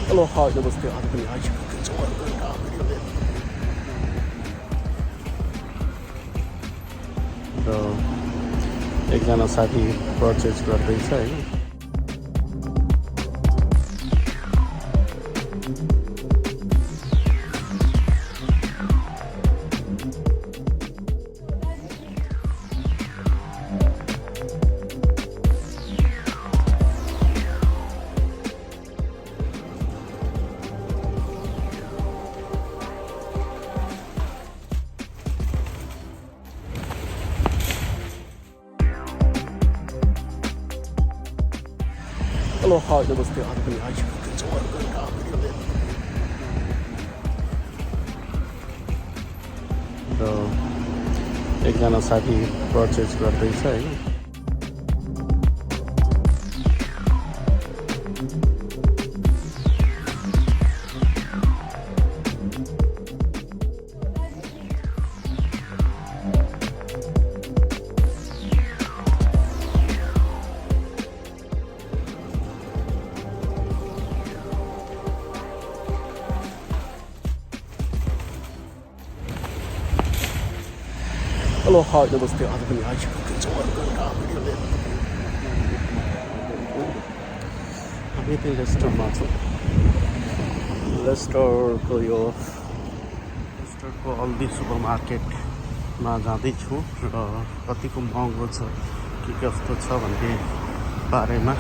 Hello, hi, namaste. आज पनि आइसकेको छु अर्को एउटा भिडियो लिएर। र एकजना साथी पर्चेज गर्दैछ हैन। Hello, hi, namaste. आज पनि आइसकेको छु अर्को एउटा भिडियो लिएर। र एकजना साथी पर्चेज गर्दैछ हैन। Hello, hi, namaste. आज पनि आइसकेको छु अर्को एउटा भिडियो लिएर। हामी चाहिँ लेस्टरमा छौँ। लेस्टरको अल्दी सुपर मार्केटमा जाँदैछु र कतिको महँगो छ के कस्तो छ भन्ने बारेमा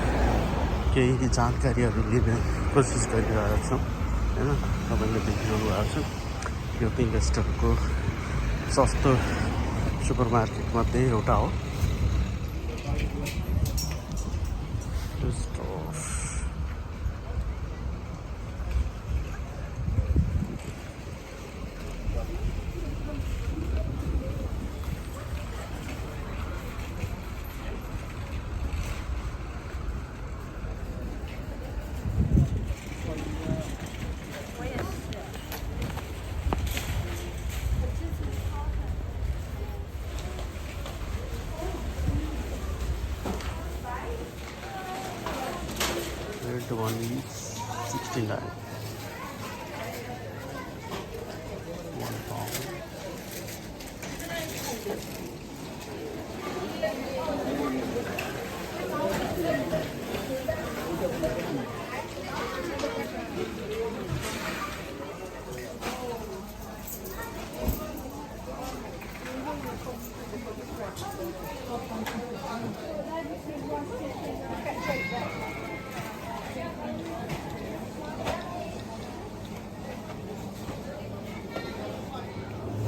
केही जानकारीहरू लिने कोसिस गरिरहेको छौँ हैन। तपाईँले देखिरहनु भएको छ यो चाहिँ लेस्टरको सस्तो सुपर मार्केट मध्ये एउटा हो। The one is 69. 1 pound.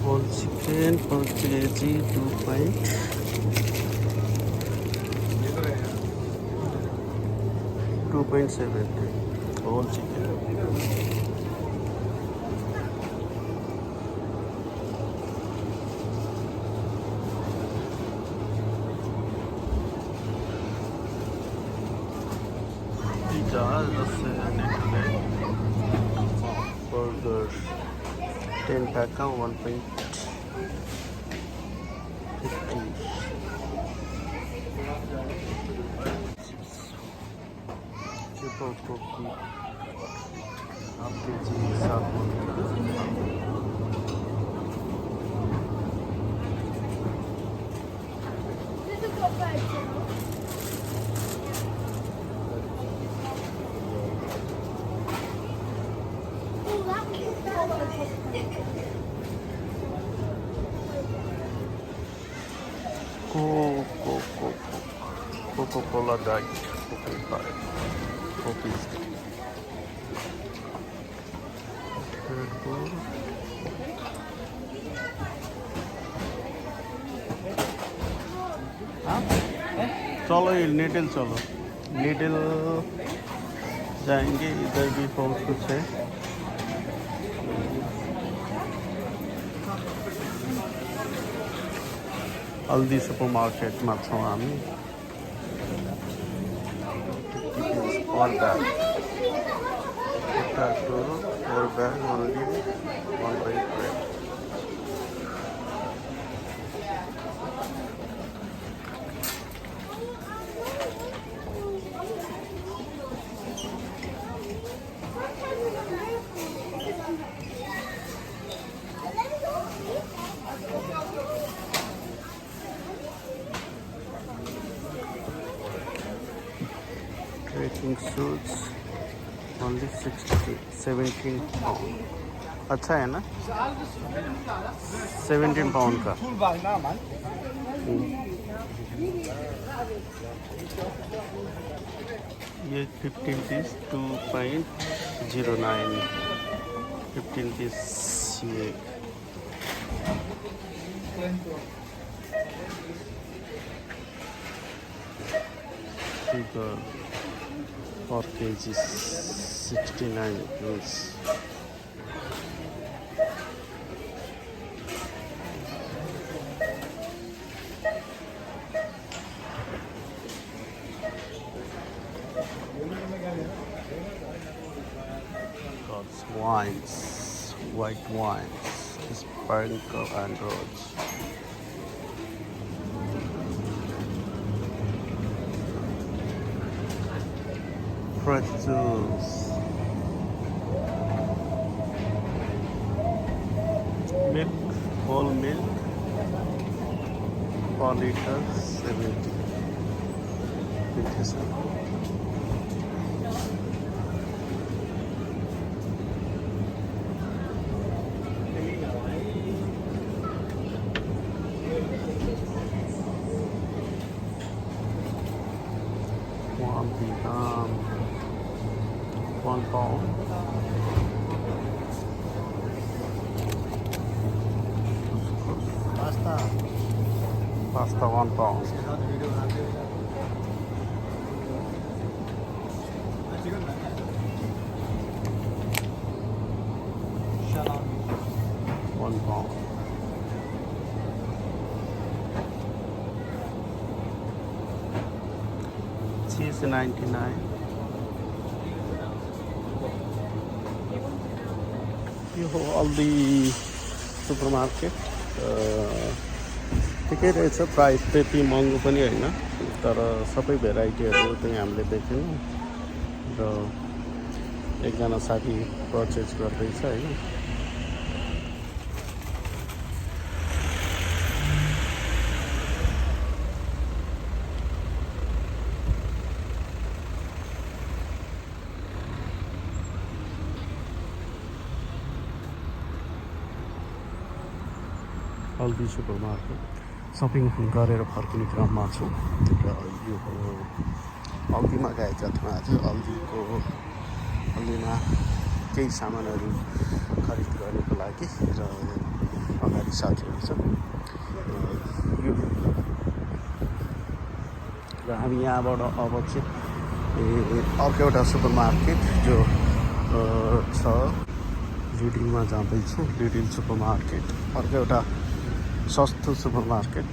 Whole chicken per kg 2.7 whole chicken. Pizza, burger, 10 taka 1.50. Triple coffee, half kg, sabun. Coca-Cola diet, cookies. चलो ये लिटिल चलो लिटिल जाएंगे। इधर भी बहुत कुछ है। Aldi सुपर मार्केट में छौं हामी। One bag. Potato, 4 bag only 1.5. Trekking shoes only 17 pound. अच्छा है ना, 17 पाउंड का। ये 15 पीस 2.09, 15 पीस ये per kg 69 rupees. God's wines, white wines, sprinkle and rose. Fresh juice. Milk, whole milk, per liter 70. One dirham, 1 pound. Pasta 1 pound. One pound. Cheese 99. यो हो Aldi supermarket. ठिकै रहेछ, price त्यति महँगो पनि होइन, तर सबै भेराइटीहरू चाहिँ हामीले देख्यौँ र एकजना साथी पर्चेज गर्दैछ होइन। Aldi सुपरमार्केट सपिङ गरेर फर्किने क्रममा छु र यो हो अल्दीमा गएका थियौँ आज। अल्दीमा केही सामानहरू खरिद गर्नको लागि र अगाडि साथीहरू छ र हामी यहाँबाट अब चाहिँ अर्को एउटा सुपरमार्केट जो छ लिडलमा जाँदैछु। लिडल सुपरमार्केट अर्को एउटा सस्तो सुपरमार्केट।